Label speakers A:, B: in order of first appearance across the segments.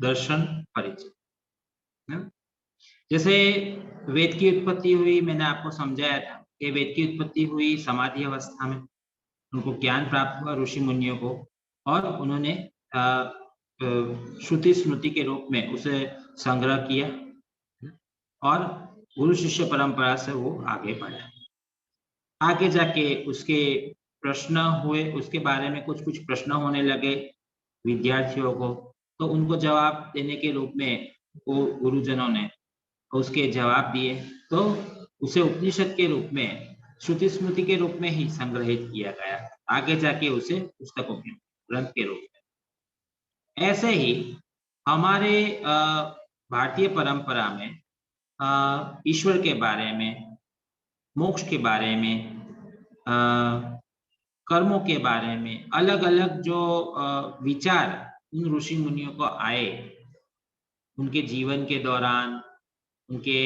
A: दर्शन परिचय। है? जैसे वेद की उत्पत्ति हुई, मैंने आपको समझाया था कि वेद की उत्पत्ति हुई समाधि अवस्था में, उनको ज्ञान प्राप्त हुआ ऋषि मुनियों को, और उन्होंने श्रुति स्मृति के रूप में उसे संग्रह किया और गुरु शिष्य परंपरा से वो आगे बढ़ा। आगे जाके उसके प्रश्न हुए, उसके बारे में कुछ कुछ प्रश्न होने लगे विद्यार्थियों को, तो उनको जवाब देने के रूप में वो गुरुजनों ने उसके जवाब दिए, तो उसे उपनिषद के रूप में, श्रुति स्मृति के रूप में ही संग्रहित किया गया, आगे जाके उसे पुस्तकों के ग्रंथ के रूप में। ऐसे ही हमारे भारतीय परंपरा में ईश्वर के बारे में, मोक्ष के बारे में, कर्मों के बारे में अलग अलग जो विचार उन ऋषि मुनियों को आए उनके जीवन के दौरान, उनके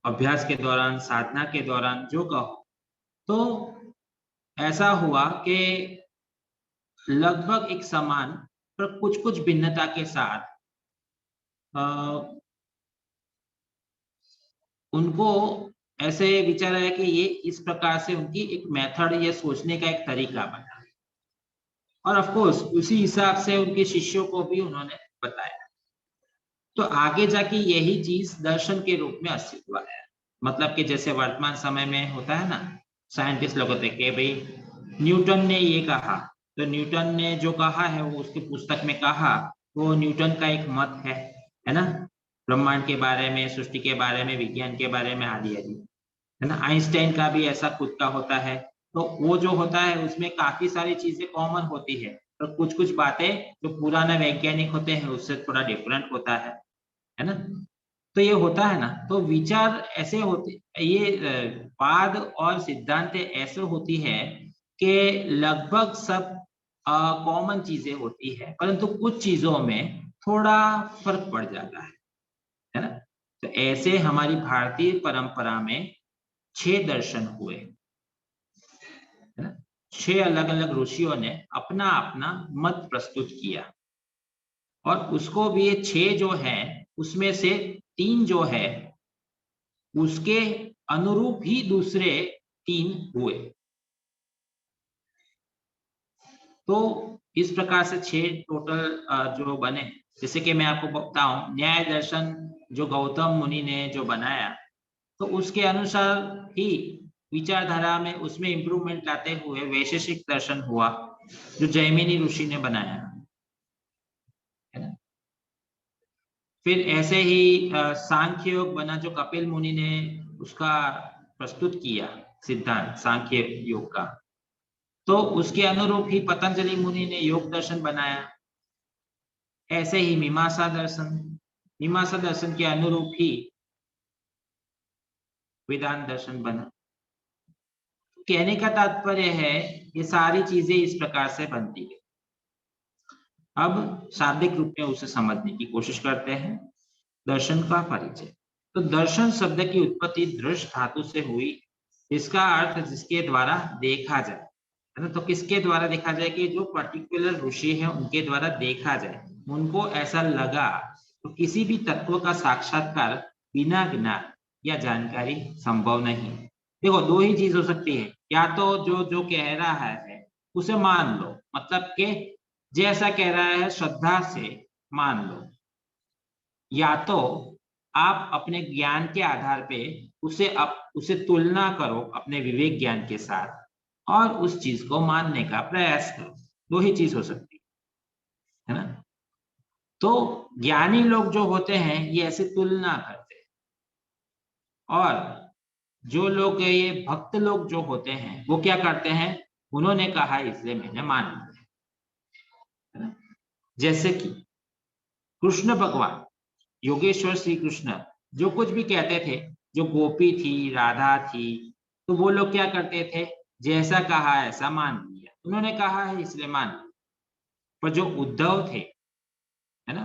A: अभ्यास के दौरान, साधना के दौरान जो कहो, तो ऐसा हुआ कि लगभग एक समान पर कुछ कुछ भिन्नता के साथ उनको ऐसे विचार आया कि ये इस प्रकार से उनकी एक मेथड या सोचने का एक तरीका बना, और ऑफ कोर्स उसी हिसाब से उनके शिष्यों को भी उन्होंने बताया। तो आगे जाके यही चीज दर्शन के रूप में अस्तित्व है। मतलब कि जैसे वर्तमान समय में होता है ना, साइंटिस्ट लोग होते हैं कि भाई न्यूटन ने ये कहा, तो न्यूटन ने जो कहा है वो उसकी पुस्तक में कहा, वो न्यूटन का एक मत है ना, ब्रह्मांड के बारे में, सृष्टि के बारे में, विज्ञान के बारे में आदि आदि, है ना। आइंस्टाइन का भी ऐसा खुद का होता है, तो वो जो होता है उसमें काफी सारी चीजें कॉमन होती है, तो कुछ कुछ बातें जो पुराने वैज्ञानिक होते हैं उससे थोड़ा डिफरेंट होता है ना। तो ये होता है ना, तो विचार ऐसे होते, ये वाद और सिद्धांत ऐसे होती है कि लगभग सब कॉमन चीजें होती है, परंतु कुछ चीजों में थोड़ा फर्क पड़ जाता है ना। तो ऐसे हमारी भारतीय परंपरा में 6 दर्शन हुए, है ना। 6 अलग अलग ऋषियों ने अपना अपना मत प्रस्तुत किया, और उसको भी ये 6 जो है उसमें से 3 जो है उसके अनुरूप ही दूसरे 3 हुए। तो इस प्रकार से 6 टोटल जो बने, जैसे कि मैं आपको बताऊं, न्याय दर्शन जो गौतम मुनि ने जो बनाया, तो उसके अनुसार ही विचारधारा में उसमें इंप्रूवमेंट लाते हुए वैशेषिक दर्शन हुआ जो जैमिनी ऋषि ने बनाया, है ना। फिर ऐसे ही सांख्य योग बना जो कपिल मुनि ने उसका प्रस्तुत किया सिद्धांत सांख्य योग का, तो उसके अनुरूप ही पतंजलि मुनि ने योग दर्शन बनाया। ऐसे ही मीमांसा दर्शन के अनुरूप ही वेदांत दर्शन बना। कहने का तात्पर्य है ये सारी चीजें इस प्रकार से बनती है। अब शाब्दिक रूप में उसे समझने की कोशिश करते हैं। दर्शन का परिचय। तो दर्शन शब्द की उत्पत्ति दृश्य धातु से हुई, इसका अर्थ जिसके द्वारा देखा जाए, है ना। तो किसके द्वारा देखा जाए कि जो पर्टिकुलर ऋषि है उनके द्वारा देखा जाए, उनको ऐसा लगा। तो किसी भी तत्व का साक्षात्कार बिना ज्ञान या जानकारी संभव नहीं। देखो, 2 ही चीज हो सकती है, या तो जो जो कह रहा है उसे मान लो, मतलब कि जैसा कह रहा है श्रद्धा से मान लो, या तो आप अपने ज्ञान के आधार पे उसे तुलना करो अपने विवेक ज्ञान के साथ और उस चीज को मानने का प्रयास करो। 2 ही चीज हो सकती है ना। तो ज्ञानी लोग जो होते हैं ये ऐसे तुलना करते हैं, और जो लोग ये भक्त लोग जो होते हैं वो क्या करते हैं, उन्होंने कहा इसलिए मैंने मान लिया। जैसे कि कृष्ण भगवान, योगेश्वर श्री कृष्ण जो कुछ भी कहते थे, जो गोपी थी, राधा थी, तो वो लोग क्या करते थे, जैसा कहा ऐसा मान लिया, उन्होंने कहा है इसलिए मान लिया। पर जो उद्धव थे, है ना,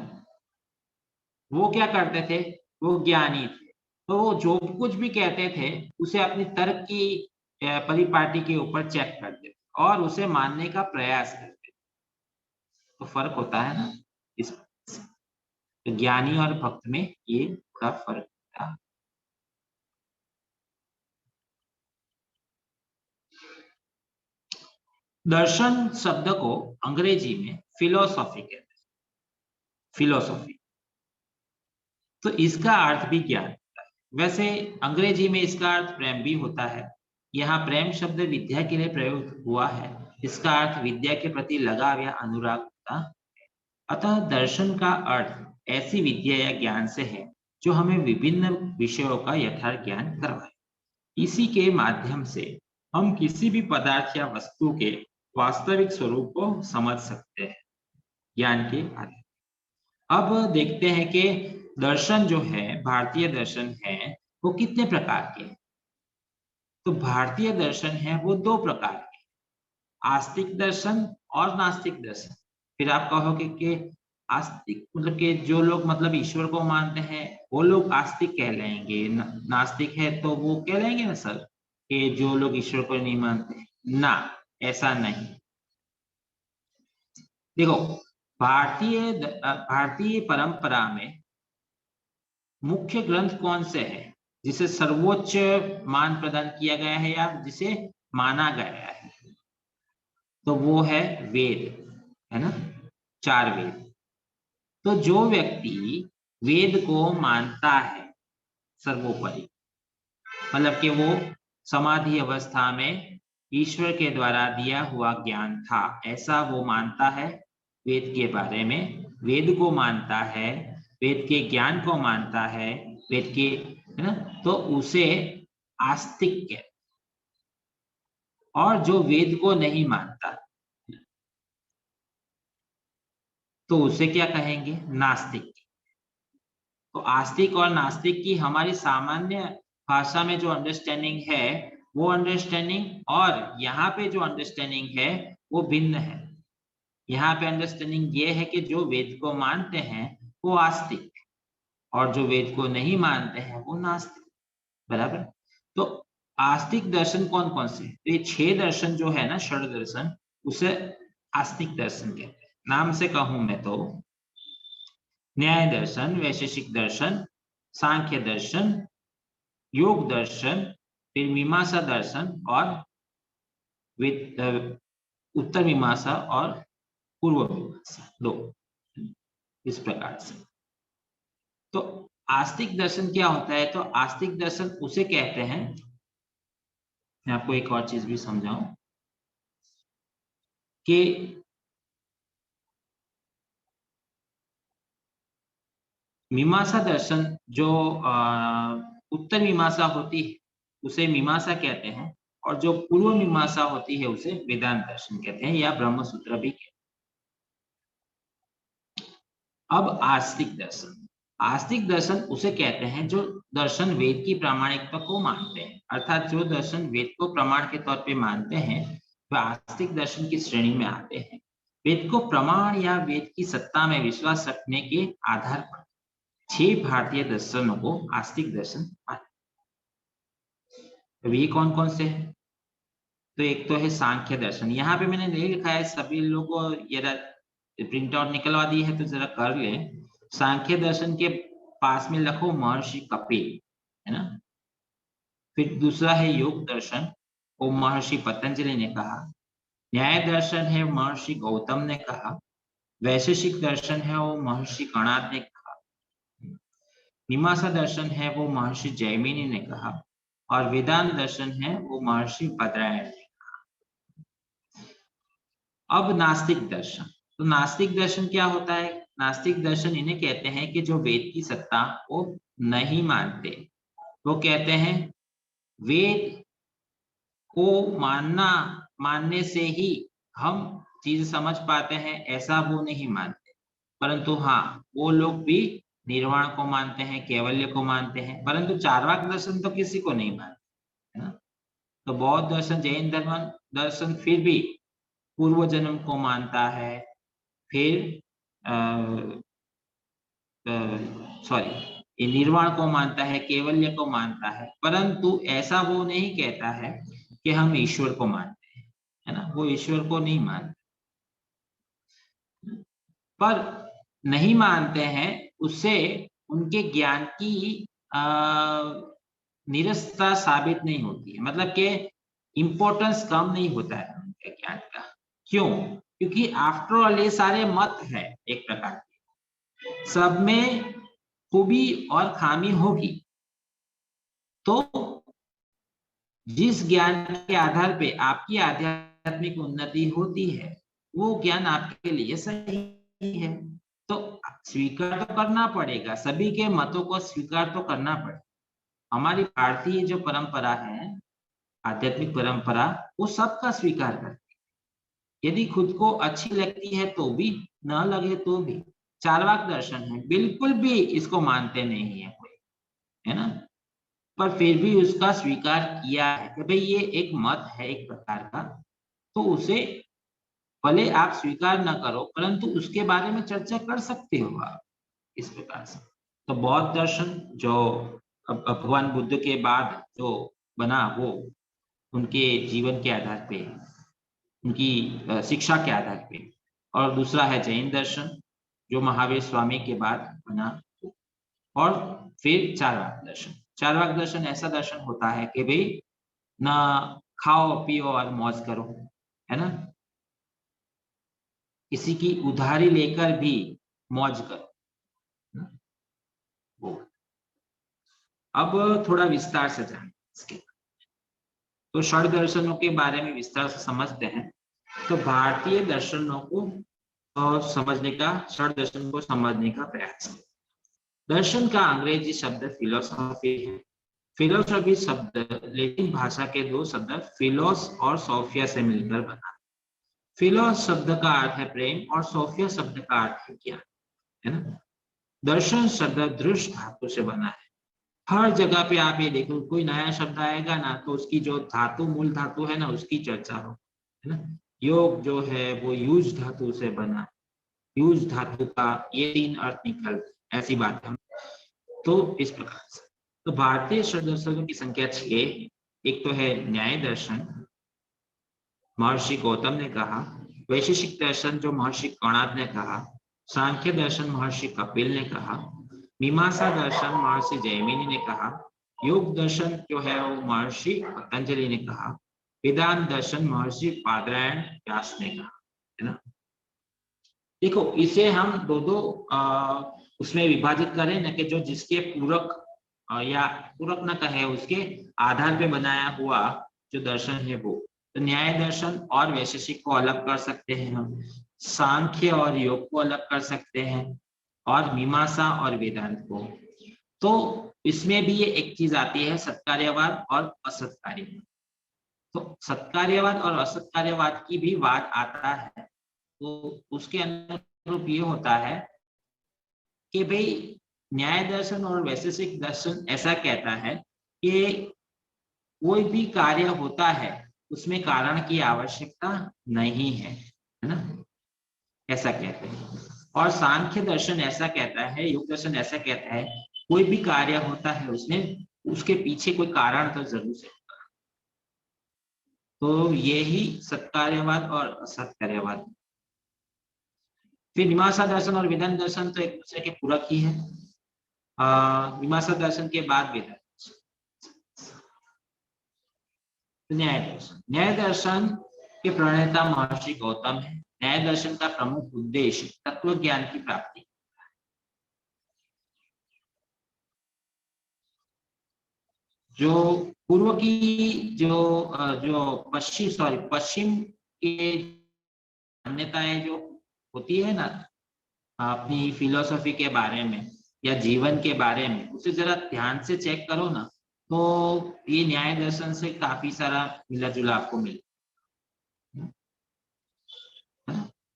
A: वो क्या करते थे, वो ज्ञानी थे, तो वो जो कुछ भी कहते थे उसे अपनी तर्क की परिपाटी के ऊपर चेक करते थे और उसे मानने का प्रयास करते थे। तो फर्क होता है ना इस। तो ज्ञानी और भक्त में ये थोड़ा फर्क था। दर्शन शब्द को अंग्रेजी में फिलोसॉफी कहते हैं, फिलोसॉफी। तो इसका अर्थ भी ज्ञान होता है। वैसे अंग्रेजी में इसका अर्थ प्रेम भी होता है। यहाँ प्रेम शब्द विद्या के लिए प्रयोग हुआ है। इसका अर्थ विद्या के प्रति लगाव या अनुराग होता है। अतः दर्शन का अर्थ ऐसी विद्या या ज्ञान से है जो हमें विभिन्न विषयों का यथार्थ ज्ञान करवाए। इसी के माध्यम से हम किसी भी पदार्थ या वस्तु के वास्तविक स्वरूप को समझ सकते हैं ज्ञान के आधार। अब देखते हैं कि दर्शन जो है, भारतीय दर्शन है, वो कितने प्रकार के हैं। तो भारतीय दर्शन है वो दो प्रकार के, आस्तिक दर्शन और नास्तिक दर्शन। फिर आप कहोगे कि आस्तिक मतलब कि जो लोग मतलब ईश्वर को मानते हैं वो लोग आस्तिक कहलाएंगे, नास्तिक है तो वो कहलाएंगे ना सर कि जो लोग ईश्वर को नहीं मानते। ना, ऐसा नहीं। देखो, भारतीय परंपरा में मुख्य ग्रंथ कौन से है जिसे सर्वोच्च मान प्रदान किया गया है या जिसे माना गया है? तो वो है वेद, है ना, 4 वेद। तो जो व्यक्ति वेद को मानता है सर्वोपरि, मतलब कि वो समाधि अवस्था में ईश्वर के द्वारा दिया हुआ ज्ञान था, ऐसा वो मानता है वेद के बारे में, वेद को मानता है, वेद के ज्ञान को मानता है, वेद के, है ना, तो उसे आस्तिक कहते। और जो वेद को नहीं मानता तो उसे क्या कहेंगे? नास्तिक। तो आस्तिक और नास्तिक की हमारी सामान्य भाषा में जो अंडरस्टैंडिंग है वो अंडरस्टैंडिंग और यहाँ पे जो अंडरस्टैंडिंग है वो भिन्न है। यहाँ पे अंडरस्टैंडिंग ये है कि जो वेद को मानते हैं वो आस्तिक और जो वेद को नहीं मानते हैं वो नास्तिक, बराबर। तो आस्तिक दर्शन कौन कौन से? तो ये 6 दर्शन जो है ना, षड दर्शन, उसे आस्तिक दर्शन कहते हैं। नाम से कहूं मैं तो न्याय दर्शन, वैशेषिक दर्शन, सांख्य दर्शन, योग दर्शन, फिर मीमांसा दर्शन और उत्तर मीमांसा और पूर्व मीमांसा, 2 इस प्रकार से। तो आस्तिक दर्शन क्या होता है? तो आस्तिक दर्शन उसे कहते हैं, मैं आपको एक और चीज भी समझाऊं कि मीमांसा दर्शन जो उत्तर मीमांसा होती है उसे मीमांसा कहते हैं और जो पूर्व मीमांसा होती है उसे वेदांत दर्शन कहते हैं या ब्रह्म सूत्र भी कहते हैं। अब आस्तिक दर्शन, आस्तिक दर्शन उसे कहते हैं जो दर्शन वेद की प्रामाणिकता को मानते हैं, अर्थात जो दर्शन वेद को प्रमाण के तौर पे मानते हैं वह आस्तिक दर्शन की श्रेणी में आते हैं। वेद को प्रमाण या वेद की सत्ता में विश्वास रखने के आधार पर 6 भारतीय दर्शनों को आस्तिक दर्शन माना। अब ये कौन कौन से हैं? तो एक तो है सांख्य दर्शन, यहाँ पे मैंने नहीं लिखा है, सभी लोगों को ये प्रिंट आउट निकलवा दी है तो जरा कर लें। सांख्य दर्शन के पास में लिखो महर्षि कपिल, है ना। फिर दूसरा है योग दर्शन, वो महर्षि पतंजलि ने कहा। न्याय दर्शन है महर्षि गौतम ने कहा। वैशेषिक दर्शन है वो महर्षि कणाद ने कहा। मीमांसा दर्शन है वो महर्षि जैमिनी ने कहा और वेदांत दर्शन है वो महर्षि बद्रायण ने। अब नास्तिक दर्शन, तो नास्तिक दर्शन क्या होता है? नास्तिक दर्शन इन्हें कहते हैं कि जो वेद की सत्ता को नहीं मानते। वो कहते हैं वेद को मानने से ही हम चीज समझ पाते हैं, ऐसा वो नहीं मानते। परंतु हाँ, वो लोग भी निर्वाण को मानते हैं, कैवल्य को मानते हैं, परंतु चार्वाक दर्शन तो किसी को नहीं मानते, है ना। तो बौद्ध दर्शन, जैन धर्म दर्शन फिर भी पूर्व जन्म को मानता है, फिर सॉरी, ये निर्वाण को मानता है, कैवल्य को मानता है, परंतु ऐसा वो नहीं कहता है कि हम ईश्वर को मानते हैं, है ना, वो ईश्वर को नहीं मानते। पर नहीं मानते हैं उससे उनके ज्ञान की निरस्तता साबित नहीं होती है, मतलब कि इम्पोर्टेंस कम नहीं होता है उनके ज्ञान का। क्यों? क्योंकि आफ्टर ऑल ये सारे मत है एक प्रकार के, सब में खूबी और खामी होगी। तो जिस ज्ञान के आधार पे आपकी आध्यात्मिक उन्नति होती है वो ज्ञान आपके लिए सही है, तो स्वीकार तो करना पड़ेगा, सभी के मतों को स्वीकार तो करना पड़ेगा। हमारी भारतीय जो परंपरा है, आध्यात्मिक परंपरा, वो सबका स्वीकार करती है। यदि खुद को अच्छी लगती है तो भी, न लगे तो भी। चार्वाक दर्शन है, बिल्कुल भी इसको मानते नहीं है कोई, है ना, पर फिर भी उसका स्वीकार किया है कि भाई ये एक मत है एक प्रकार का, तो उसे भले आप स्वीकार न करो परंतु उसके बारे में चर्चा कर सकते हो आप, इस प्रकार से। तो बौद्ध दर्शन जो भगवान बुद्ध के बाद जो बना, वो उनके जीवन के आधार पे, उनकी शिक्षा के आधार पे। और दूसरा है जैन दर्शन जो महावीर स्वामी के बाद बना। और फिर चार्वाक दर्शन। चार्वाक दर्शन ऐसा दर्शन होता है कि भाई ना खाओ पियो और मौज करो, है ना, किसी की उधारी लेकर भी मौज करो। वो अब थोड़ा विस्तार से जाएं इसके, तो षड दर्शनों के बारे में विस्तार से समझते हैं। तो भारतीय दर्शनों को समझने का, षड दर्शन को समझने का प्रयास। दर्शन का अंग्रेजी शब्द फिलोसॉफी है। फिलोसॉफी शब्द लैटिन भाषा के दो शब्द फिलोस और सोफिया से मिलकर बना। फिलोस शब्द का अर्थ है प्रेम और सोफिया शब्द का अर्थ है ज्ञान, है ना। दर्शन शब्द दृष्ट धातु से बना है। हर जगह पे आप ये देखो, कोई नया शब्द आएगा ना तो उसकी जो धातु, मूल धातु है ना, उसकी चर्चा हो, है ना। योग जो है वो यूज धातु से बना, यूज धातु का ये 3 अर्थ निकल, ऐसी बात है। तो इस प्रकार से तो भारतीय दर्शनों की संख्या 6। एक तो है न्याय दर्शन, महर्षि गौतम ने कहा। वैशेषिक दर्शन जो महर्षि कणाद ने कहा। सांख्य दर्शन महर्षि कपिल ने कहा। मीमांसा दर्शन महर्षि जैमिनी ने कहा। योग दर्शन जो है वो महर्षि पतंजलि ने कहा। वेदांत दर्शन महर्षि बादरायण व्यास ने कहा, है ना। देखो इसे हम दो उसमें विभाजित करें ना, कि जो जिसके पूरक या पूरक न कहे, उसके आधार पे बनाया हुआ जो दर्शन है वो, तो न्याय दर्शन और वैशेषिक को अलग कर सकते हैं हम, सांख्य और योग को अलग कर सकते हैं, और मीमांसा और वेदांत को। तो इसमें भी ये एक चीज आती है, सत्कार्यवाद और असत्कार्यवाद। तो सत्कार्यवाद और असत्कार्यवाद की भी बात आता है, तो उसके अनुरूप ये होता है कि भाई न्याय दर्शन और वैशेषिक दर्शन ऐसा कहता है कि कोई भी कार्य होता है उसमें कारण की आवश्यकता नहीं है ना, ऐसा कहते हैं। और सांख्य दर्शन ऐसा कहता है, योग दर्शन ऐसा कहता है, कोई भी कार्य होता है उसमें उसके पीछे कोई कारण तो जरूर से। तो यही सत्कार्यवाद और असत्कार्यवाद। फिर मीमांसा दर्शन और वेदांत दर्शन तो एक दूसरे के पूरक ही है। मीमांसा दर्शन के बाद वेदांत। न्याय दर्शन, न्याय दर्शन के प्रणेता महर्षि गौतम है। न्याय दर्शन का प्रमुख उद्देश्य तत्व ज्ञान की प्राप्ति। जो पूर्व की जो पश्चिम के मान्यताएं जो होती है ना अपनी फिलोसॉफी के बारे में या जीवन के बारे में, उसे जरा ध्यान से चेक करो ना, तो ये न्याय दर्शन से काफी सारा मिला जुला आपको मिले।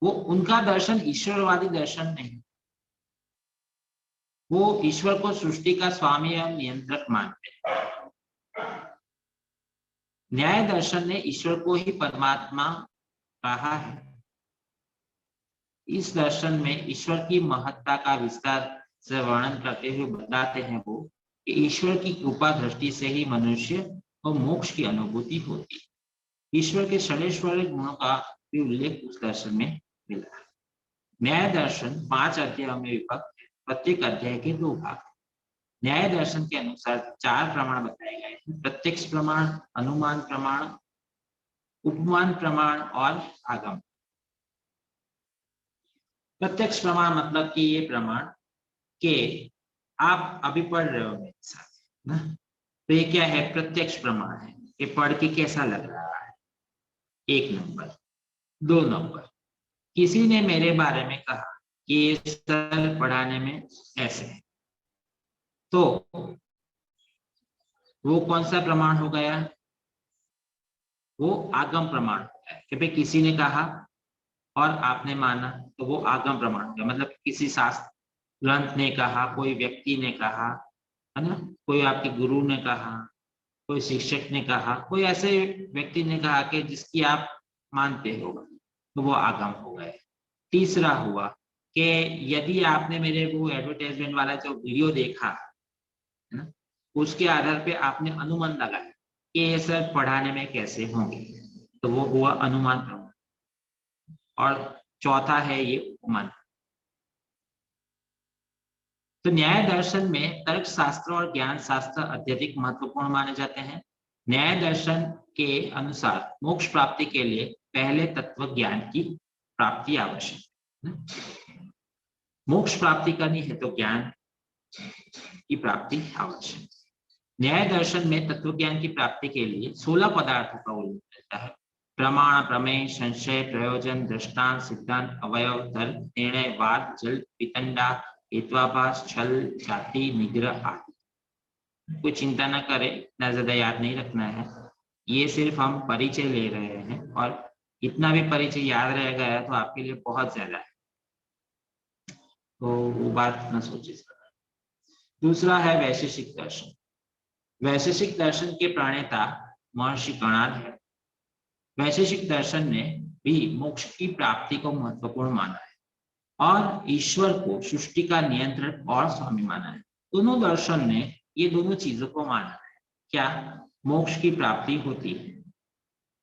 A: वो उनका दर्शन ईश्वरवादी दर्शन नहीं, वो ईश्वर को सृष्टि का स्वामी एवं नियंत्रक मानते हैं। न्याय दर्शन ने ईश्वर को ही परमात्मा कहा है। इस दर्शन में ईश्वर की महत्ता का विस्तार से वर्णन करते हुए बताते हैं वो कि ईश्वर की कृपा दृष्टि से ही मनुष्य को मोक्ष की अनुभूति होती है। ईश्वर के षडेश्वरी गुणों का भी उल्लेख उस दर्शन में मिला है। न्याय दर्शन 5 अध्यायों में विभक्त है। प्रत्येक अध्याय के 2 भाग। न्याय दर्शन के अनुसार 4 प्रमाण बताए गए हैं: प्रत्यक्ष प्रमाण, अनुमान प्रमाण, उपमान प्रमाण और आगम। प्रत्यक्ष प्रमाण मतलब कि ये प्रमाण के आप अभी पढ़ रहे हो मेरे साथ ना, तो ये क्या है? प्रत्यक्ष प्रमाण है। ये पढ़ के कैसा लग रहा है? 1 नंबर। 2 नंबर, किसी ने मेरे बारे में कहा कि ये सर पढ़ाने में ऐसे है, तो वो कौन सा प्रमाण हो गया? वो आगम प्रमाण हो गया कि भाई किसी ने कहा और आपने माना, तो वो आगम प्रमाण हो गया। मतलब किसी शास्त्र ग्रंथ ने कहा, कोई व्यक्ति ने कहा, है ना, कोई आपके गुरु ने कहा, कोई शिक्षक ने कहा, कोई ऐसे व्यक्ति ने कहा कि जिसकी आप मानते हो, तो वो आगम हो गए। तीसरा हुआ कि यदि आपने मेरे वो एडवर्टाइजमेंट वाला जो वीडियो देखा है ना, उसके आधार पे आपने अनुमान लगाया कि ये सर पढ़ाने में कैसे होंगे, तो वो हुआ अनुमान प्रमाण। और चौथा है ये उपमान। तो न्याय दर्शन में तर्क शास्त्र और ज्ञान शास्त्र अत्यधिक महत्वपूर्ण माने जाते हैं। न्याय दर्शन के अनुसार मोक्ष प्राप्ति के लिए पहले तत्व ज्ञान की प्राप्ति आवश्यक है। मोक्ष प्राप्ति करनी है तो ज्ञान की प्राप्ति आवश्यक। न्याय दर्शन में तत्व ज्ञान की प्राप्ति के लिए 16 पदार्थों का उल्लेख रहता है: प्रमाण, प्रमेय, संशय, प्रयोजन, दृष्टांत, सिद्धांत, अवयव, तर्क, निर्णय, वाद, जल्द, वितंडा, हेत्वाभास, छल, जाति, निग्रह आदि। कोई चिंता न करे, इतना ज्यादा याद नहीं रखना है, ये सिर्फ हम परिचय ले रहे हैं, और इतना भी परिचय याद रह गया तो आपके लिए बहुत ज्यादा है, तो वो बात न सोचिए। दूसरा है वैशेषिक दर्शन। वैशेषिक दर्शन के प्रणेता महर्षि कणाद है। वैशेषिक दर्शन ने भी मोक्ष की प्राप्ति को महत्वपूर्ण माना है और ईश्वर को सृष्टि का नियंत्रण और स्वामी माना है। दोनों दर्शन ने ये दोनों चीजों को माना है। क्या? मोक्ष की प्राप्ति होती है,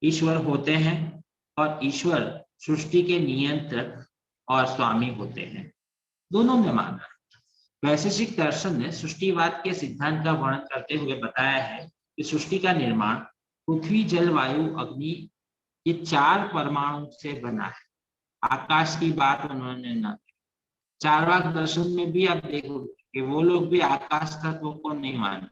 A: ईश्वर होते हैं, और ईश्वर सृष्टि के नियंत्रक और स्वामी होते हैं, दोनों में माना है। वैशेषिक दर्शन ने सृष्टिवाद के सिद्धांत का वर्णन करते हुए बताया है कि सृष्टि का निर्माण पृथ्वी, जल, वायु, अग्नि, ये 4 परमाणु से बना है। आकाश की बात उन्होंने न की। चार्वाक दर्शन में भी आप देखोगे कि वो लोग भी आकाश तत्व को नहीं मानते।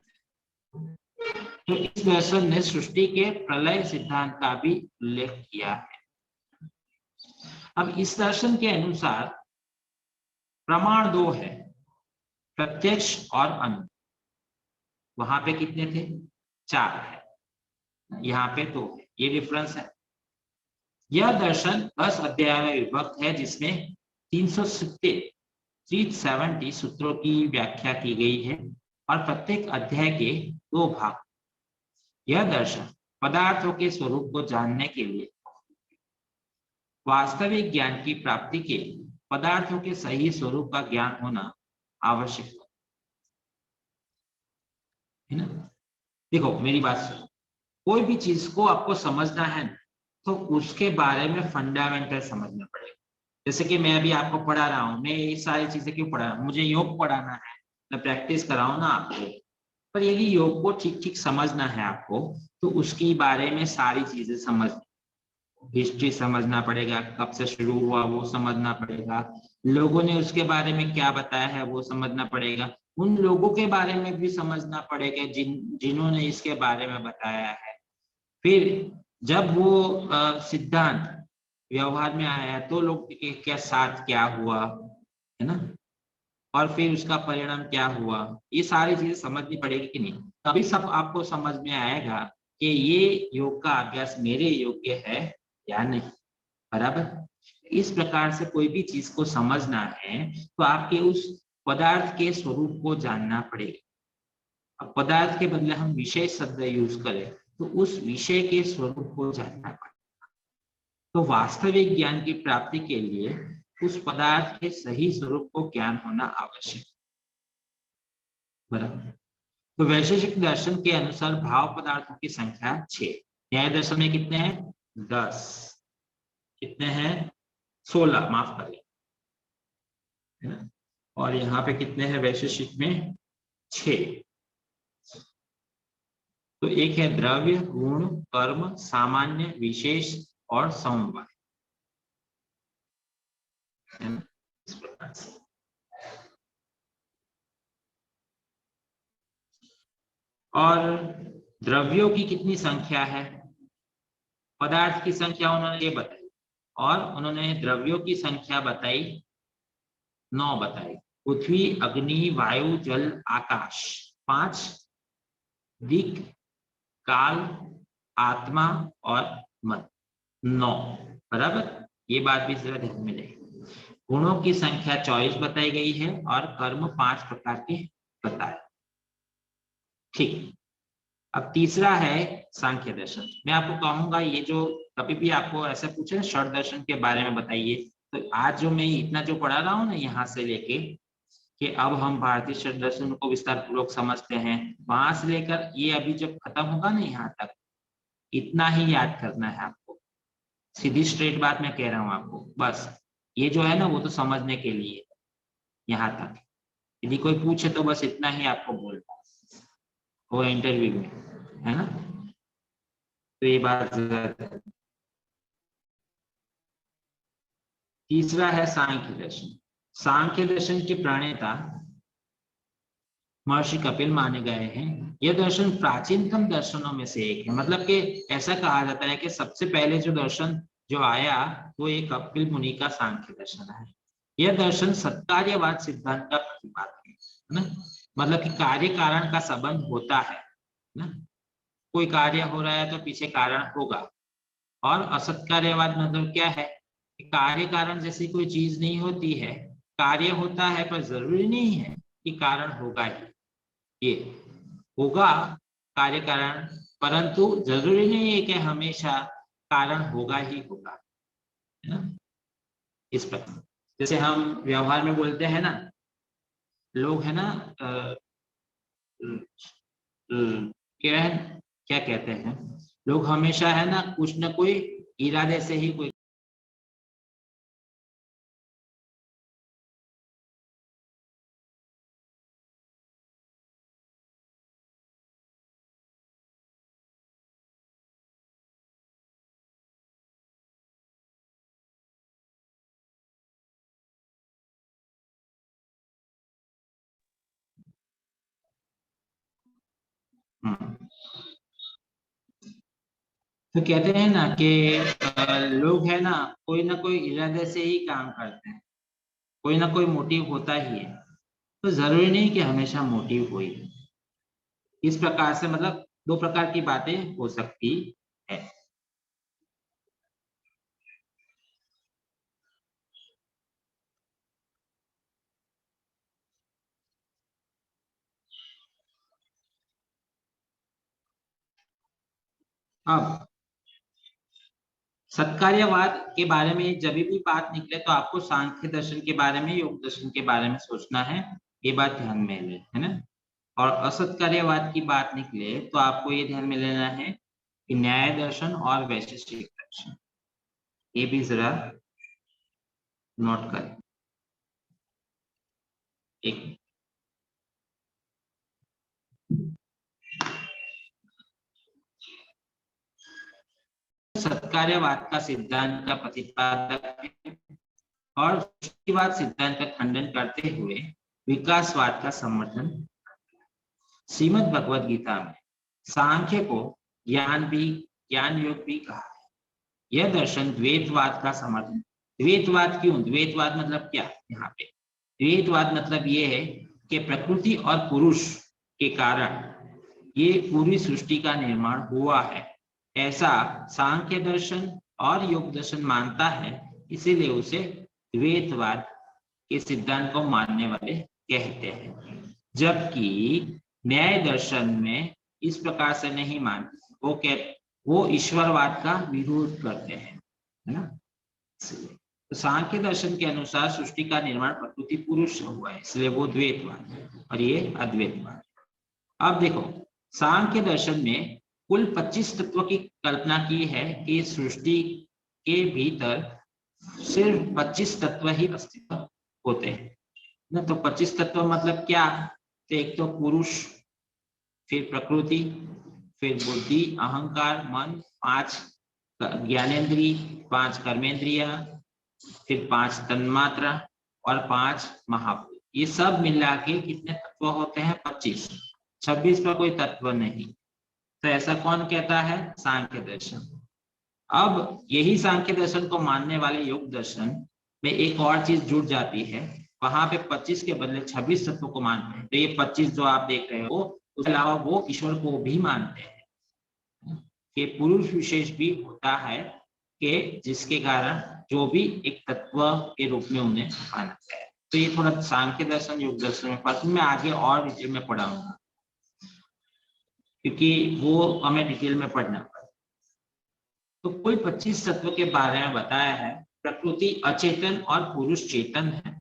A: तो इस दर्शन ने सृष्टि के प्रलय सिद्धांत का भी उल्लेख किया है। अब इस दर्शन के अनुसार प्रमाण 2 है, प्रत्यक्ष और अनुभव। वहां पे कितने थे? 4 है, यहाँ पे 2 है, ये डिफरेंस है। यह दर्शन 10 अध्याय में विभक्त है, जिसमें 370 सूत्रों की व्याख्या की गई है और प्रत्येक अध्याय के 2 भाग। यह दर्शन पदार्थों के स्वरूप को जानने के लिए, वास्तविक ज्ञान की प्राप्ति के लिए पदार्थों के सही स्वरूप का ज्ञान होना आवश्यक है ना। देखो मेरी बात सुनो, कोई भी चीज को आपको समझना है तो उसके बारे में फंडामेंटल समझना पड़ेगा। जैसे कि मैं अभी आपको पढ़ा रहा हूँ, मैं ये सारी चीजें क्यों पढ़ा रहा हूँ? मुझे योग पढ़ाना है, मैं प्रैक्टिस कराऊँ ना आपको। पर यदि योग को ठीक ठीक समझना है आपको, तो उसके बारे में सारी चीजें समझ, हिस्ट्री समझना पड़ेगा, कब से शुरू हुआ वो समझना पड़ेगा, लोगों ने उसके बारे में क्या बताया है वो समझना पड़ेगा, उन लोगों के बारे में भी समझना पड़ेगा जिन्होंने इसके बारे में बताया है। फिर जब वो सिद्धांत व्यवहार में आया तो लोग के साथ क्या हुआ, है ना, और फिर उसका परिणाम क्या हुआ, ये सारी चीजें समझनी पड़ेगी कि नहीं, तभी सब आपको समझ में आएगा कि ये योग का अभ्यास मेरे योग्य है या नहीं। बराबर। इस प्रकार से कोई भी चीज को समझना है तो आपके उस पदार्थ के स्वरूप को जानना पड़ेगा। अब पदार्थ के बदले हम विषय शब्द यूज करें तो उस विषय के स्वरूप को जानना पड़ेगा। तो वास्तविक ज्ञान की प्राप्ति के लिए उस पदार्थ के सही स्वरूप को ज्ञान होना आवश्यक। बराबर। तो वैशेषिक दर्शन के अनुसार भाव पदार्थों की संख्या 6, न्याय दर्शन में कितने हैं? 10। कितने हैं? 16, माफ करिए, है ना। और यहाँ पे कितने हैं वैशेषिक में? 6। तो एक है द्रव्य, गुण, कर्म, सामान्य, विशेष और समवाय, इस प्रकार से। और द्रव्यों की कितनी संख्या है? पदार्थ की संख्या उन्होंने ये बताई, और उन्होंने द्रव्यों की संख्या बताई 9 बताई। पृथ्वी, अग्नि, वायु, जल, आकाश 5, दिक्, काल, आत्मा और मन 9, बराबर। ये बात भी जरा ध्यान में रहे। गुणों की संख्या 24 बताई गई है और कर्म 5 प्रकार के बताए। ठीक। अब तीसरा है सांख्य दर्शन। मैं आपको कहूंगा, ये जो कभी भी आपको ऐसे पूछे षड दर्शन के बारे में बताइए, तो आज जो मैं इतना जो पढ़ा रहा हूँ ना, यहाँ से लेके कि अब हम भारतीय षड दर्शन को विस्तार पूर्वक समझते हैं, वहां से लेकर ये अभी जब खत्म होगा ना यहाँ तक, इतना ही याद करना है आपको। सीधी स्ट्रेट बात मैं कह रहा हूँ आपको, बस ये जो है ना वो तो समझने के लिए यहाँ तक। यदि कोई पूछे तो बस इतना ही आपको बोलना वो इंटरव्यू में, है ना। तो ये बात। तीसरा है सांख्य दर्शन। सांख्य दर्शन के प्रणेता महर्षि कपिल माने गए हैं। यह दर्शन प्राचीनतम दर्शनों में से एक है। मतलब कि ऐसा कहा जाता है कि सबसे पहले जो दर्शन जो आया वो एक कपिल मुनि का सांख्य दर्शन है। यह दर्शन सत्कार्यवाद सिद्धांत का प्रतिपादक है ना। मतलब कि कार्य कारण का संबंध होता है ना, कोई कार्य हो रहा है तो पीछे कारण होगा। और असत्कार्यवाद मतलब क्या है? कार्य कारण जैसी कोई चीज नहीं होती है, कार्य होता है पर जरूरी नहीं है कि कारण होगा ही। ये होगा कार्य कारण, परंतु जरूरी नहीं है कि हमेशा कारण होगा ही होगा, है ना। इस प्रकार जैसे हम व्यवहार में बोलते हैं ना, लोग है ना क्या है, क्या कहते हैं, लोग हमेशा है ना कुछ न कोई इरादे से ही कोई तो कहते हैं ना कि लोग है ना कोई इरादे से ही काम करते हैं, कोई ना कोई मोटिव होता ही है। तो जरूरी नहीं कि हमेशा मोटिव हो ही। इस प्रकार से मतलब 2 प्रकार की बातें हो सकती है। अब सत्कार्यवाद के बारे में जब भी बात निकले तो आपको सांख्य दर्शन के बारे में, योग दर्शन के बारे में सोचना है। ये बात ध्यान में ले, है ना। और असत्कार्यवाद की बात निकले तो आपको ये ध्यान में लेना है कि न्याय दर्शन और वैशेषिक दर्शन, ये भी जरा नोट करें। एक सत्कार्यवाद का सिद्धांत का प्रतिपादक है और सृष्टिवाद सिद्धांत का खंडन करते हुए विकासवाद का समर्थन। श्रीमद् भगवद गीता में सांख्य को ज्ञान योग भी कहा है। यह दर्शन द्वैतवाद का समर्थन। द्वैतवाद क्यों? द्वैतवाद मतलब क्या? यहाँ पे द्वैतवाद मतलब ये है कि प्रकृति और पुरुष के कारण ये पूरी सृष्टि का निर्माण हुआ है, ऐसा सांख्य दर्शन और योग दर्शन मानता है। इसीलिए उसे द्वैतवाद के सिद्धांत को मानने वाले कहते हैं। जबकि न्याय दर्शन में इस प्रकार से नहीं मानते, वो ईश्वरवाद का विरोध करते हैं, है ना। तो सांख्य दर्शन के अनुसार सृष्टि का निर्माण प्रकृति पुरुष से हुआ है, इसलिए वो द्वैतवाद है और ये अद्वैतवाद। अब देखो, सांख्य दर्शन में कुल 25 तत्व की कल्पना की है कि सृष्टि के भीतर सिर्फ 25 तत्व ही अस्तित्व होते हैं। ना। तो 25 तत्व मतलब क्या? तो एक तो पुरुष, फिर प्रकृति, फिर बुद्धि, अहंकार, मन, 5 ज्ञानेन्द्रिय, 5 कर्मेंद्रिया, फिर 5 तन्मात्रा और 5 महाभूत। ये सब मिला के कितने तत्व होते हैं? 25। 26 का कोई तत्व नहीं। तो ऐसा कौन कहता है? सांख्य दर्शन। अब यही सांख्य दर्शन को मानने वाले योग दर्शन में एक और चीज जुड़ जाती है। वहां पे 25 के बदले 26 तत्वों को मानते हैं। तो ये 25 जो आप देख रहे हो, उसके अलावा वो ईश्वर को भी मानते हैं कि पुरुष विशेष भी होता है, कि जिसके कारण जो भी एक तत्व के रूप में उन्हें माना गया है। तो ये थोड़ा सांख्य दर्शन योग दर्शन में पर मैं आगे और डिटेल में पढ़ाऊंगा, क्योंकि वो हमें डिटेल में पढ़ना पड़ेगा। तो कुल 25 तत्व के बारे में बताया है। प्रकृति अचेतन और पुरुष चेतन है।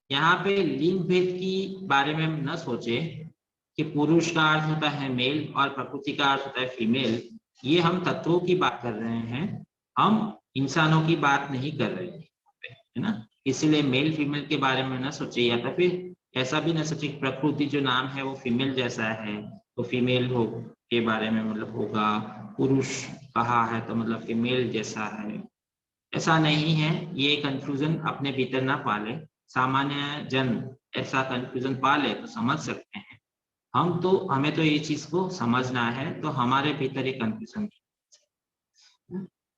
A: यहाँ पे लिंग भेद की बारे में हम न सोचे कि पुरुष का अर्थ होता है मेल और प्रकृति का अर्थ होता है फीमेल। ये हम तत्वों की बात कर रहे हैं, हम इंसानों की बात नहीं कर रहे हैं, है ना। इसीलिए मेल फीमेल के बारे में न सोचे, या तो फिर ऐसा भी न सोचे कि प्रकृति जो नाम है वो फीमेल जैसा है तो फीमेल हो के बारे में मतलब होगा, पुरुष कहा है तो मतलब कि मेल जैसा है। ऐसा नहीं है। ये कंफ्यूजन अपने भीतर ना पाले। सामान्य जन ऐसा कंफ्यूजन पाले तो समझ सकते हैं। हमें तो ये चीज को समझना है, तो हमारे भीतर ये कंफ्यूजन।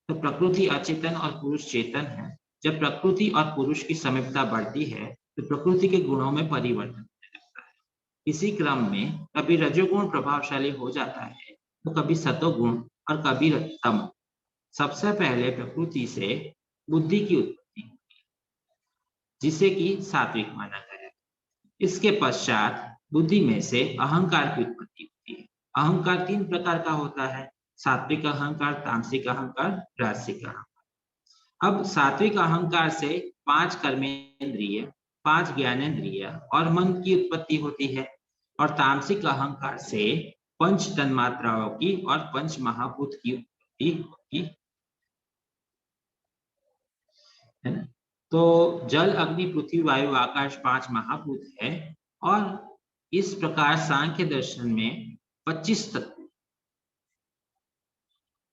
A: तो प्रकृति अचेतन और पुरुष चेतन है। जब प्रकृति और पुरुष की समीपता बढ़ती है तो प्रकृति के गुणों में परिवर्तन लगता है। इसी क्रम में कभी रजोगुण प्रभावशाली हो जाता है तो कभी सतोगुण और कभी तम। सबसे पहले प्रकृति से बुद्धि की उत्पत्ति, जिसे कि सात्विक माना गया है। इसके पश्चात बुद्धि में से अहंकार की उत्पत्ति होती है। अहंकार 3 प्रकार का होता है: सात्विक अहंकार, तामसिक अहंकार, राजसिक अहंकार। अब सात्विक अहंकार से 5 कर्मेंद्रिय, 5 ज्ञानेन्द्रिय और मन की उत्पत्ति होती है, और तामसिक अहंकार से 5 तन्मात्राओं की और 5 महाभूत की उत्पत्ति होती है ना। तो जल, अग्नि, पृथ्वी, वायु, आकाश 5 महाभूत है। और इस प्रकार सांख्य दर्शन में 25 तत्व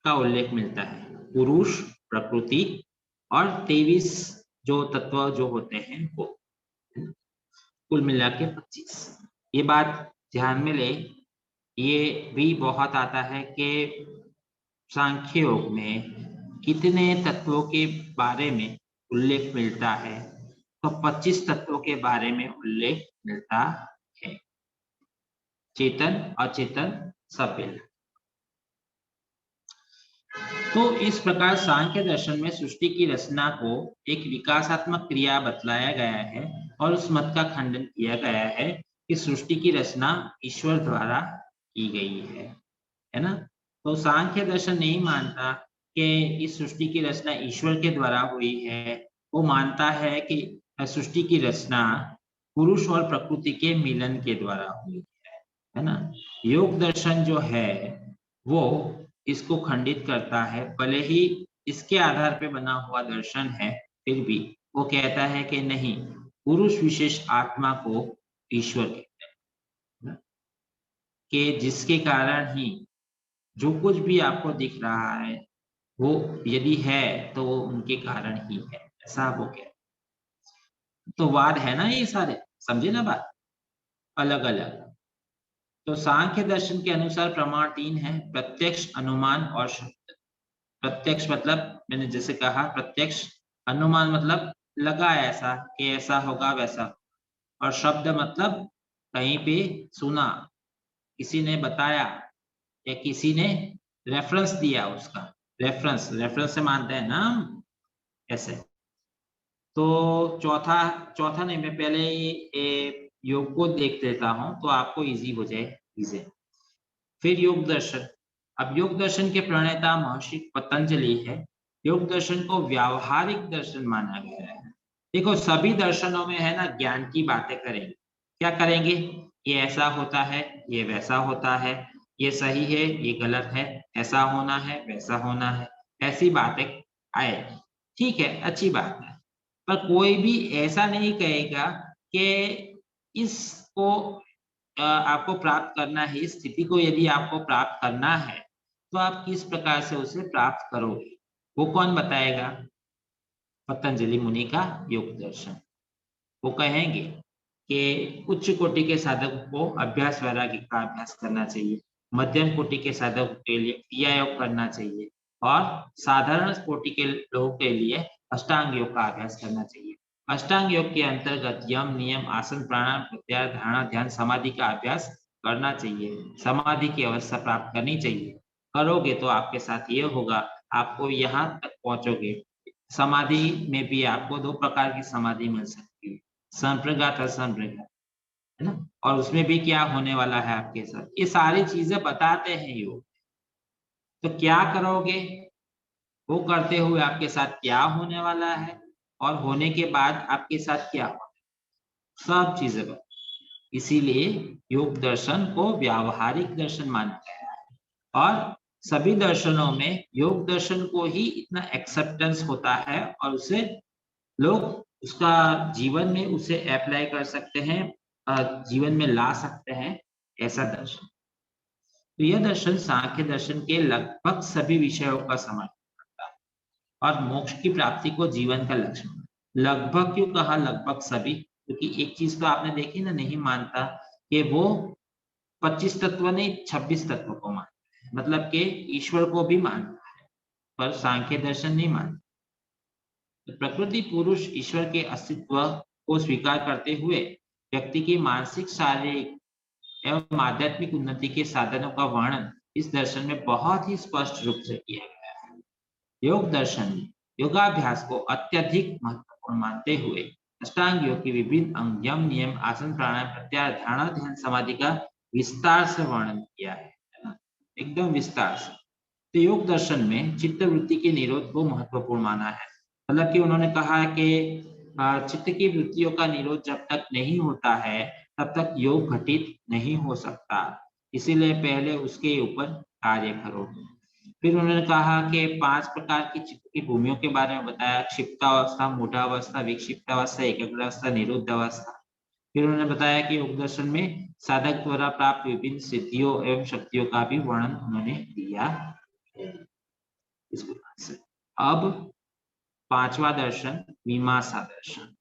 A: का उल्लेख मिलता है। पुरुष, प्रकृति और 23 जो तत्व जो होते हैं वो, कुल मिला के 25। ये बात ध्यान में ले। ये भी बहुत आता है कि सांख्य योग में कितने तत्वों के बारे में उल्लेख मिलता है, तो 25 तत्वों के बारे में उल्लेख मिलता है। चेतन अचेतन सब मिला। तो इस प्रकार सांख्य दर्शन में सृष्टि की रचना को एक विकासात्मक क्रिया बतलाया गया है, और उस मत का खंडन किया गया है कि सृष्टि की रचना ईश्वर द्वारा की गई है ना। तो सांख्य दर्शन नहीं मानता कि इस सृष्टि की रचना ईश्वर के द्वारा हुई है। वो मानता है कि सृष्टि की रचना पुरुष और प्रकृति के मिलन के द्वारा हुई है ना। योग दर्शन जो है वो इसको खंडित करता है। भले ही इसके आधार पे बना हुआ दर्शन है, फिर भी वो कहता है कि नहीं, पुरुष विशेष आत्मा को ईश्वर कहते हैं, कि जिसके कारण ही जो कुछ भी आपको दिख रहा है वो यदि है तो वो उनके कारण ही है, ऐसा वो कहते हैं। तो वाद है ना ये सारे, समझे ना बात, अलग अलग। तो सांख्य दर्शन के अनुसार प्रमाण 3 है: प्रत्यक्ष, अनुमान और शब्द। प्रत्यक्ष मतलब मैंने जैसे कहा प्रत्यक्ष, अनुमान मतलब लगा ऐसा कि ऐसा होगा वैसा, और शब्द मतलब कहीं पे सुना, किसी ने बताया या किसी ने रेफरेंस दिया, उसका रेफरेंस, रेफरेंस से मानते हैं ना हम, ऐसे। तो चौथा चौथा नहीं, मैं पहले योग को देख लेता हूं तो आपको इजी हो जाए चीजें। फिर योग दर्शन। अब योग दर्शन के प्रणेता महर्षि पतंजलि है। योग दर्शन को व्यावहारिक दर्शन माना गया है। देखो सभी दर्शनों में है ना ज्ञान की बातें करेंगे। क्या करेंगे? ये ऐसा होता है, ये वैसा होता है, ये सही है, ये गलत है, ऐसा होना है, वैसा होना है, ऐसी बातें आए। ठीक है, अच्छी बात है। पर कोई भी ऐसा नहीं कहेगा कि इसको आपको प्राप्त करना है, इस स्थिति को यदि आपको प्राप्त करना है तो आप किस प्रकार से उसे प्राप्त करोगे, वो कौन बताएगा? पतंजलि मुनि का योग दर्शन। वो कहेंगे कि उच्च कोटि के साधक को अभ्यास वैराग्य का अभ्यास करना चाहिए, मध्यम कोटि के साधक के लिए क्रिया योग करना चाहिए और साधारण कोटि के लोगों के लिए अष्टांग योग का अभ्यास करना चाहिए। अष्टांग योग के अंतर्गत यम, नियम, आसन, प्राणायाम, प्रत्याहार, धारणा, ध्यान, समाधि का अभ्यास करना चाहिए। समाधि की अवस्था प्राप्त करनी चाहिए। करोगे तो आपके साथ ये होगा, आपको यहाँ तक पहुंचोगे। समाधि में भी आपको 2 प्रकार की समाधि मिल सकती है, संप्रज्ञात और संप्रज्ञात, है ना? और उसमें भी क्या होने वाला है आपके साथ, ये सारी चीजें बताते हैं योग। तो क्या करोगे, वो करते हुए आपके साथ क्या होने वाला है और होने के बाद आपके साथ क्या होगा, सब चीजें बता। इसीलिए योग दर्शन को व्यावहारिक दर्शन माना गया है और सभी दर्शनों में योग दर्शन को ही इतना एक्सेप्टेंस होता है और उसे लोग उसका जीवन में उसे अप्लाई कर सकते हैं, जीवन में ला सकते हैं, ऐसा दर्शन। तो यह दर्शन सांख्य दर्शन के लगभग सभी विषयों का समर्थन करता है और मोक्ष की प्राप्ति को जीवन का लक्ष्य। लगभग क्यों कहा लगभग सभी? क्योंकि एक चीज तो आपने देखी ना, नहीं मानता कि वो 25 तत्व नहीं 26 तत्व को मानता है, मतलब कि ईश्वर को भी मानता है, पर सांख्य दर्शन नहीं मानता। तो प्रकृति, पुरुष, ईश्वर के अस्तित्व को स्वीकार करते हुए व्यक्ति की मानसिक, शारीरिक एवं आध्यात्मिक उन्नति के साधनों का वर्णन इस दर्शन में बहुत ही स्पष्ट रूप से किया गया है। योग दर्शन में योगाभ्यास को अत्यधिक महत्वपूर्ण मानते हुए अष्टांग योग के विभिन्न अंग, यम, नियम, आसन, प्राणायाम, प्रत्याहार, धारणा, ध्यान, समाधि का विस्तार से वर्णन किया है ना? एकदम विस्तार से। तो योग दर्शन में चित्त वृत्ति के निरोध को महत्वपूर्ण माना है। मतलब कि उन्होंने कहा है कि चित्त की वृत्तियों का निरोध जब तक नहीं होता है तब तक योग घटित नहीं हो सकता, इसीलिए पहले उसके ऊपर कार्य करो। फिर उन्होंने कहा कि 5 प्रकार की चित्त की भूमियों के बारे में बताया, क्षिप्तावस्था, मूढ़ावस्था, विक्षिप्तावस्था, एकाग्रावस्था, निरुद्ध अवस्था। फिर उन्होंने बताया कि योग दर्शन में साधक द्वारा प्राप्त विभिन्न सिद्धियों एवं शक्तियों का भी वर्णन उन्होंने दिया है इस प्रकार से। अब 5वां दर्शन मीमांसा दर्शन।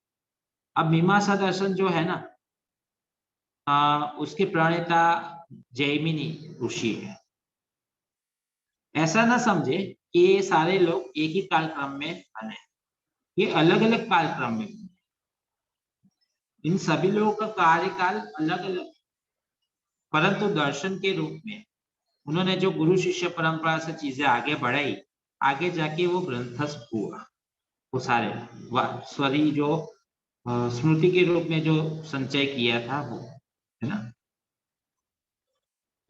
A: अब मीमांसा दर्शन जो है ना, उसके प्रणेता जैमिनी ऋषि है। ऐसा ना समझे कि ये सारे लोग एक ही कालक्रम में बने, ये अलग अलग कालक्रम में, इन सभी लोगों का कार्यकाल अलग अलग, परंतु दर्शन के रूप में उन्होंने जो गुरु शिष्य परंपरा से चीजें आगे बढ़ाई, आगे जाके वो ग्रंथस्थ हुआ। वो सारे स्वरी जो स्मृति के रूप में जो संचय किया था वो, है ना?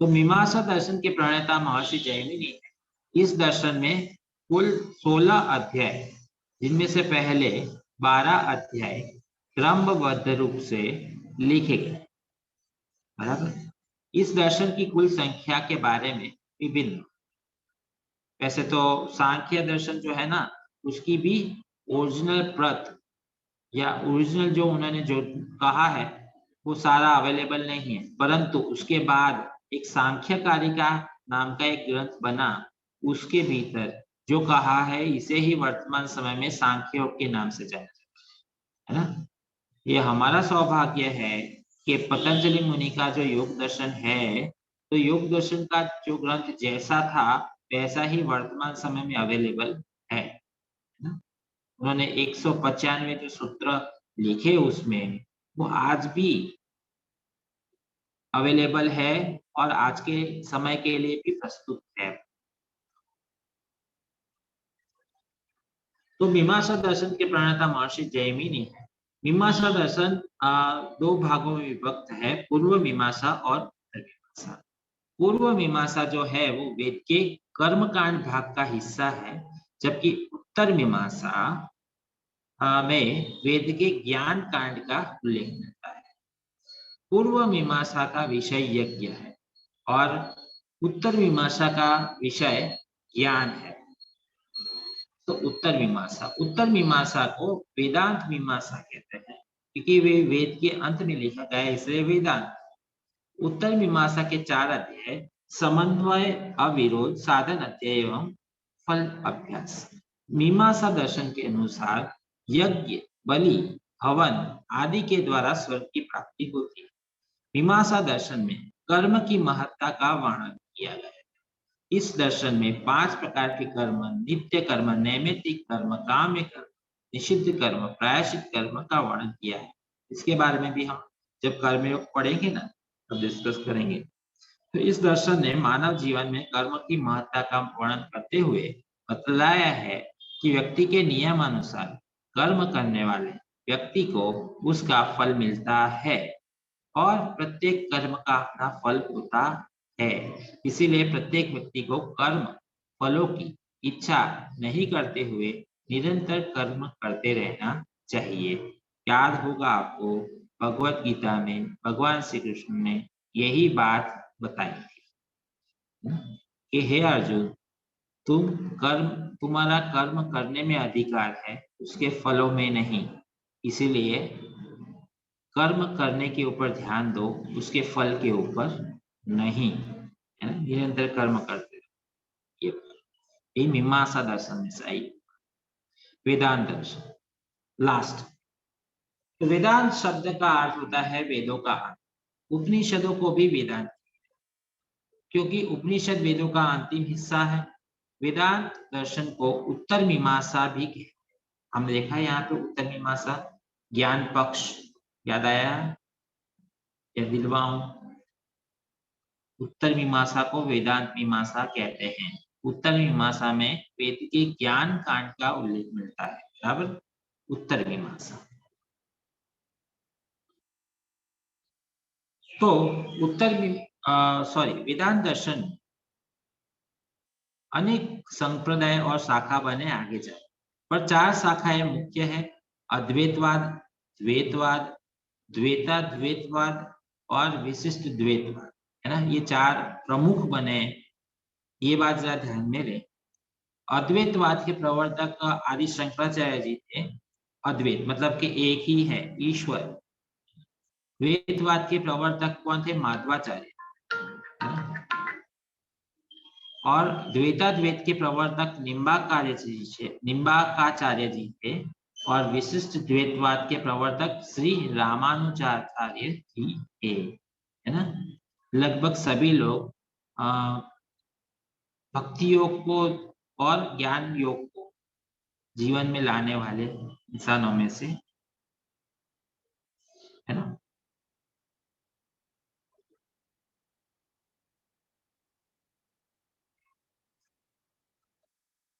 A: तो मीमांसा दर्शन के प्रणेता महर्षि जैमिनी है। इस दर्शन में कुल 16 अध्याय, जिनमें से पहले 12 अध्याय क्रमबद्ध रूप से लिखे गए, बराबर। इस दर्शन की कुल संख्या के बारे में विभिन्न, वैसे तो सांख्य दर्शन जो है ना, उसकी भी ओरिजिनल प्रत या ओरिजिनल जो उन्होंने जो कहा है वो सारा अवेलेबल नहीं है, परंतु उसके बाद एक सांख्यकारिका नाम का एक ग्रंथ बना, उसके भीतर जो कहा है इसे ही वर्तमान समय में सांख्य योग के नाम से जाना जाता है ना। ये हमारा सौभाग्य है कि पतंजलि मुनि का जो योग दर्शन है, तो योग दर्शन का जो ग्रंथ जैसा था वैसा ही वर्तमान समय में अवेलेबल है ना? उन्होंने 195 जो सूत्र लिखे उसमें, वो आज भी अवेलेबल है और आज के समय के लिए भी प्रस्तुत है। तो मीमांसा दर्शन के प्रणेता महर्षि जैमिनी है। मीमांसा दर्शन 2 भागों में विभक्त है, पूर्व मीमांसा और उत्तर मीमांसा। पूर्व मीमांसा जो है वो वेद के कर्मकांड भाग का हिस्सा है, जबकि उत्तर मीमांसा में वेद के ज्ञान कांड का उल्लेख मिलता है। पूर्व मीमांसा का विषय यज्ञ है और उत्तर मीमांसा का विषय ज्ञान है। तो उत्तर मीमांसा को वेदांत मीमांसा कहते हैं क्योंकि वे वेद के अंत में लिखा गया है, इसलिए वेदांत। उत्तर मीमांसा के 4 अध्याय समन्वय, अविरोध, साधन अध्याय एवं फल अभ्यास। मीमांसा दर्शन के अनुसार यज्ञ, बलि, हवन आदि के द्वारा स्वर्ग की प्राप्ति होती है। मीमांसा दर्शन में कर्म की महत्ता का वर्णन किया गया है। इस दर्शन में 5 प्रकार के कर्म, नित्य कर्म, नैमित्तिक कर्म, काम्य कर्म, निषिद्ध कर्म, प्रायश्चित कर्म का वर्णन किया है। इसके बारे में भी हम जब कर्मयोग पढ़ेंगे ना, तब डिस्कस करेंगे। तो इस दर्शन ने मानव जीवन में कर्म की महत्ता का वर्णन करते हुए बतलाया है कि व्यक्ति के नियमानुसार कर्म करने वाले व्यक्ति को उसका फल मिलता है और प्रत्येक कर्म का अपना फल होता है। इसीलिए प्रत्येक व्यक्ति को कर्म फलों की इच्छा नहीं करते हुए निरंतर कर्म करते रहना चाहिए। याद होगा आपको, भगवत गीता में भगवान श्री कृष्ण ने यही बात बताई थी कि हे अर्जुन, तुम्हारा कर्म करने में अधिकार है, उसके फलों में नहीं। इसीलिए कर्म करने के ऊपर ध्यान दो, उसके फल के ऊपर नहीं, है ना। निरंतर कर्म करते रहो। ये मीमांसा दर्शन में सही। वेदांत दर्शन लास्ट। तो वेदांत शब्द का अर्थ होता है वेदों का अर्थ। उपनिषदों को भी वेदांत, क्योंकि उपनिषद वेदों का अंतिम हिस्सा है। वेदांत दर्शन को उत्तर मीमांसा भी कहते हैं। हमने देखा यहाँ पे उत्तर मीमांसा, ज्ञान पक्ष याद आया या दिलवाऊं? उत्तर मीमांसा को वेदांत मीमांसा कहते हैं। उत्तर मीमांसा में वेद के ज्ञान कांड का उल्लेख मिलता है, बराबर। उत्तर मीमांसा तो वेदांत दर्शन अनेक संप्रदाय और शाखा बने आगे जाए, पर 4 शाखाएं मुख्य है। अद्वैतवाद, द्वैतवाद, द्वैताद्वैतवाद और विशिष्ट द्वैतवाद, है ना। ये 4 प्रमुख बने। ये बात जरा ध्यान में ले। अद्वैतवाद के प्रवर्तक आदि शंकराचार्य जी थे। अद्वैत मतलब कि एक ही है, ईश्वर। द्वैतवाद के प्रवर्तक कौन थे? माधवाचार्य। और द्वैताद्वैत के प्रवर्तक निम्बाकाचार्य जी थे। और विशिष्ट द्वैतवाद के प्रवर्तक श्री रामानुजाचार्य जी थे, है ना। लगभग सभी लोग भक्ति योग को और ज्ञान योग को जीवन में लाने वाले इंसानों में से